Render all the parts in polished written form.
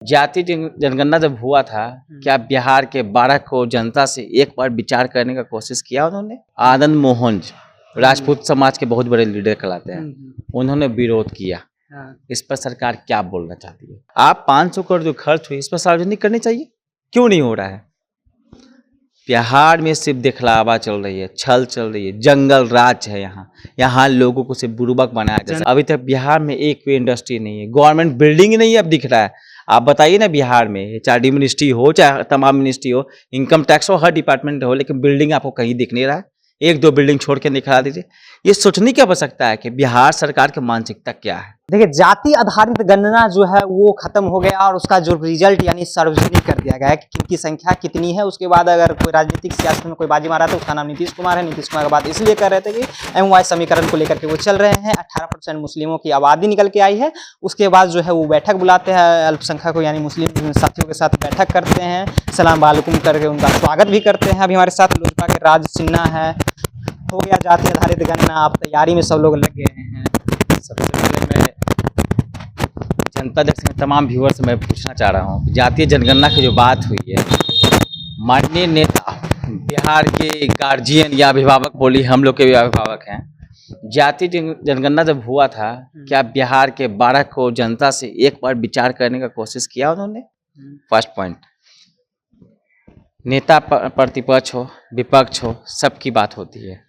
जातीय जनगणना जब हुआ था, क्या बिहार के 12 करोड़ जनता से एक बार विचार करने का कोशिश किया उन्होंने? आनंद मोहन राजपूत समाज के बहुत बड़े लीडर कहलाते हैं, उन्होंने विरोध किया। इस पर सरकार क्या बोलना चाहती है? आप 500 करोड़ जो खर्च हुई इस पर सार्वजनिक करनी चाहिए, क्यों नहीं हो रहा है? बिहार में सिर्फ दिखलावा चल रही है, छल चल रही है, जंगल राज है। यहाँ लोगों को सिर्फ बुड़बक बनाया जाता है। अभी तक बिहार में एक भी इंडस्ट्री नहीं है, गवर्नमेंट बिल्डिंग नहीं अब दिख रहा है। आप बताइए ना, बिहार में चाहे डी मिनिस्ट्री हो चाहे तमाम मिनिस्ट्री हो, इनकम टैक्स हो, हर डिपार्टमेंट हो, लेकिन बिल्डिंग आपको कहीं दिख नहीं रहा है। एक दो बिल्डिंग छोड़ के दिखा दीजिए। ये सोचने की आवश्यकता है कि बिहार सरकार की मानसिकता क्या है। देखिए, जाति आधारित गणना जो है वो खत्म हो गया और उसका जो रिजल्ट यानी सार्वजनिक कर दिया गया है कि किनकी संख्या कितनी है। उसके बाद अगर कोई राजनीतिक सियासत में कोई बाजी मारा तो उसका नाम नीतीश कुमार है। नीतीश कुमार की बात इसलिए कर रहे थे कि MY समीकरण को लेकर के वो चल रहे हैं। 18% मुस्लिमों की आबादी निकल के आई है। उसके बाद जो है वो बैठक बुलाते हैं अल्पसंख्यक को, यानी मुस्लिम साथियों के साथ बैठक करते हैं, सलाम वालेकुम करके उनका स्वागत भी करते हैं। अभी हमारे साथ लोजपा के राज सिन्हा है। हो गया जाति आधारित गणना, आप तैयारी में सब लोग लग गए हैं। सबसे पहले मैं जनता दर्शक में तमाम व्यूअर से मैं पूछना चाह रहा हूँ, जातीय जनगणना की जो बात हुई है, माननीय नेता बिहार के गार्जियन या अभिभावक, बोली हम लोग के भी अभिभावक हैं। जातीय जनगणना जब हुआ था, क्या बिहार के 12 करोड़ जनता से एक बार विचार करने का कोशिश किया उन्होंने? फर्स्ट पॉइंट, नेता प्रतिपक्ष हो विपक्ष हो सबकी बात होती है।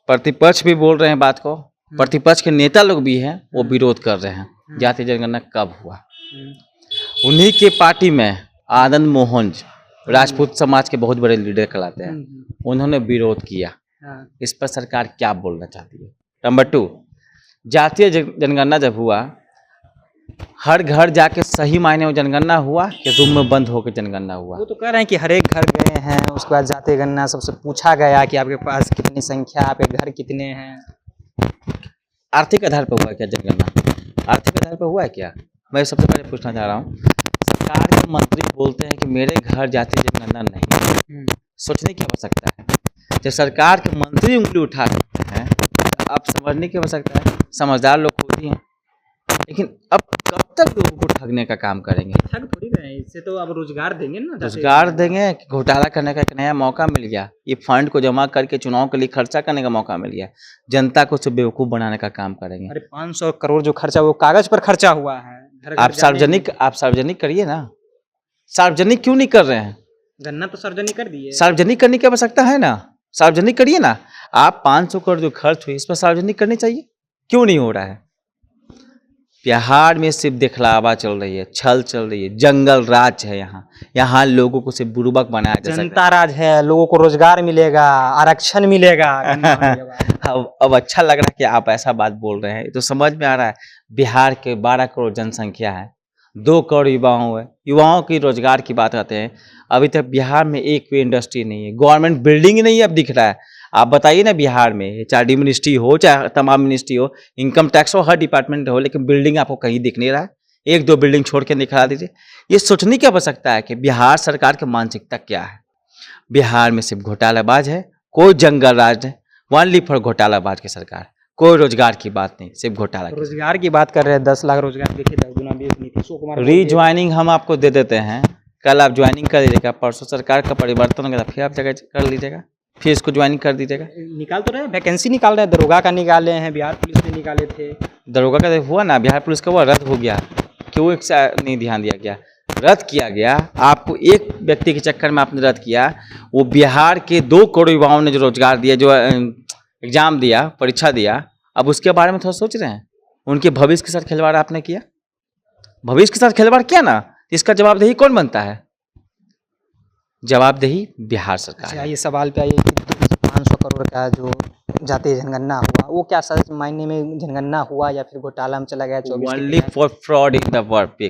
प्रतिपक्ष भी बोल रहे हैं बात को, प्रतिपक्ष के नेता लोग भी हैं, वो विरोध कर रहे हैं। जातीय जनगणना कब हुआ? उन्हीं के पार्टी में आनंद मोहन राजपूत समाज के बहुत बड़े लीडर कहलाते हैं, उन्होंने विरोध किया। इस पर सरकार क्या बोलना चाहती है? नंबर 2, जातीय जनगणना जब हुआ, हर घर जाके सही मायने में जनगणना हुआ कि रूम में बंद होकर जनगणना हुआ? वो तो कह रहे हैं कि हर एक घर गए हैं, उसके बाद जातीय गणना सबसे पूछा गया कि आपके पास कितनी संख्या, आपके घर कितने हैं। आर्थिक आधार पर हुआ क्या जनगणना? आर्थिक आधार पर हुआ है क्या? मैं सबसे पहले पूछना चाह रहा हूँ। सरकार के मंत्री बोलते हैं कि मेरे घर जातीय जनगणना नहीं है। सोचने की आवश्यकता है। जब सरकार के मंत्री उंगली उठा सकते हैं तो अब समझने की आवश्यकता है। समझदार लोग होती हैं, लेकिन अब कब तक लोगों को ठगने का काम करेंगे? ठग थोड़ी रहे हैं, इससे तो अब रोजगार देंगे ना। रोजगार देंगे, घोटाला करने का एक नया मौका मिल गया। ये फंड को जमा करके चुनाव के लिए खर्चा करने का मौका मिल गया। जनता को सिर्फ बेवकूफ़ बनाने का काम करेंगे। अरे 500 करोड़ जो खर्चा वो कागज पर खर्चा हुआ है। आप सार्वजनिक करिए ना। सार्वजनिक क्यों नहीं कर रहे हैं? गन्ना तो सार्वजनिक कर दिए। सार्वजनिक करने की आवश्यकता है ना, सार्वजनिक करिए ना। आप 500 करोड़ जो खर्च हुई इस पर सार्वजनिक करनी चाहिए, क्यों नहीं हो रहा है? बिहार में सिर्फ दिखलावा चल रही है, छल चल रही है, जंगल राज है। यहाँ लोगों को सिर्फ बुड़बक बनाया जाता है। जनता राज है, लोगों को रोजगार मिलेगा, आरक्षण मिलेगा। अब अच्छा लग रहा है कि आप ऐसा बात बोल रहे हैं, तो समझ में आ रहा है। बिहार के 12 करोड़ जनसंख्या है, 2 करोड़ युवाओं की रोजगार की बात करते हैं। अभी तक बिहार में एक भी इंडस्ट्री नहीं है, गवर्नमेंट बिल्डिंग नहीं अब दिख रहा है। आप बताइए ना, बिहार में चाहे डी मिनिस्ट्री हो चाहे तमाम मिनिस्ट्री हो, इनकम टैक्स हो, हर डिपार्टमेंट हो, लेकिन बिल्डिंग आपको कहीं दिख नहीं रहा है। एक दो बिल्डिंग छोड़ के दिखा दीजिए। ये सोचने की आवश्यकता है कि बिहार सरकार की मानसिकता क्या है। बिहार में सिर्फ घोटालाबाज है, कोई जंगल राज है, ओनली फॉर घोटालाबाज की सरकार। कोई रोजगार की बात नहीं, सिर्फ घोटाला। रोजगार की बात कर रहे हैं, 10 लाख रोजगार देखिए, 10 गुना नीतीश कुमार। रीज्वाइनिंग हम आपको दे देते हैं, कल आप ज्वाइनिंग कर लीजिएगा, परसों सरकार का परिवर्तन होगा फिर आप जगह कर लीजिएगा, फिर इसको ज्वाइनिंग कर दीजिएगा। निकाल तो रहे हैं, वैकेंसी निकाल रहे हैं, दरोगा का निकाले हैं, बिहार पुलिस ने निकाले थे। दरोगा का हुआ ना, बिहार पुलिस का हुआ, रद्द हो गया। क्यों एक से नहीं ध्यान दिया गया? रद्द किया गया। आपको एक व्यक्ति के चक्कर में आपने रद्द किया। वो बिहार के 2 करोड़ युवाओं ने जो रोजगार दिया, जो एग्जाम दिया, परीक्षा दिया, अब उसके बारे में थोड़ा सोच रहे हैं? उनके भविष्य के साथ खिलवाड़ आपने किया, भविष्य के साथ खिलवाड़ किया ना, इसका जवाबदेही कौन बनता है? जवाबदेही बिहार सरकार। ये सवाल पे आइए कि 500 करोड़ का जो जातीय जनगणना हुआ, वो क्या सच मायने में जनगणना हुआ या फिर घोटाला में चला गया? 24 only for fraud in the world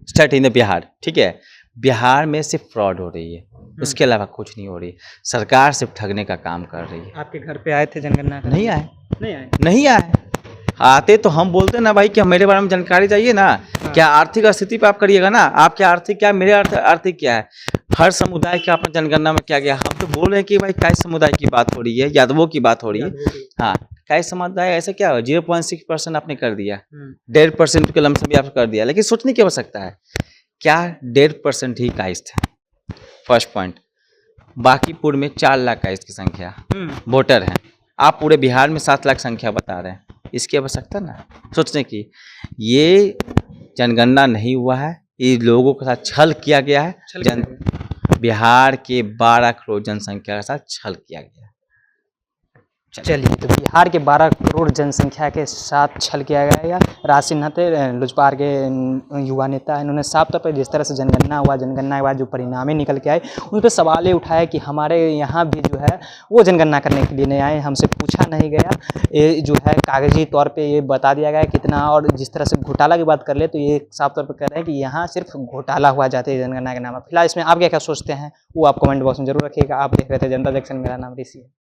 state in the Bihar. ठीक है, बिहार में सिर्फ फ्रॉड हो रही है, उसके अलावा कुछ नहीं हो रही। सरकार सिर्फ ठगने का काम कर रही है। आपके घर पे आए थे जनगणना? नहीं आए। आते तो हम बोलते ना भाई कि मेरे बारे में जानकारी चाहिए ना। क्या आर्थिक स्थिति पे आप करिएगा ना, आपके आर्थिक क्या, मेरे आर्थिक क्या है। हर समुदाय का अपना जनगणना में क्या गया। हम तो बोल रहे हैं कि भाई कई समुदाय की बात हो रही है, यादवों की बात हो रही है। हाँ, कई समुदाय ऐसा क्या हो, 0.6% आपने कर दिया, 1.5% के लमसम भी आपने कर दिया। लेकिन सोचने की आवश्यकता है क्या 1.5% ही काइस्ट है, फर्स्ट पॉइंट। बाकीपुर में 4 लाख काइस्ट की संख्या वोटर हैं, आप पूरे बिहार में 7 लाख संख्या बता रहे हैं। इसकी आवश्यकता ना सोचने की, ये जनगणना नहीं हुआ है, ये लोगों के साथ छल किया गया है। बिहार के 12 करोड़ जनसंख्या के साथ छल किया गया है। चलिए, तो बिहार के 12 करोड़ जनसंख्या के साथ छल किया गया। राज सिन्हा थे लोजपा के युवा नेता, इन्होंने साफ तौर पर जिस तरह से जनगणना हुआ, जनगणना के बाद जो परिणामें निकल के आए उन पर सवाल ये उठाए कि हमारे यहाँ भी जो है वो जनगणना करने के लिए नहीं आए, हमसे पूछा नहीं गया, ये जो है कागजी तौर पे ये बता दिया गया कितना। और जिस तरह से घोटाला की बात कर ले तो ये साफ तौर पर कह रहे हैं कि यहाँ सिर्फ घोटाला हुआ जाते हैं जनगणना के नाम पर। फिलहाल इसमें आप क्या क्या सोचते हैं वो आप कमेंट बॉक्स में जरूर रखिएगा। आप देख रहे थे जनता जंक्शन, मेरा नाम ऋषि है।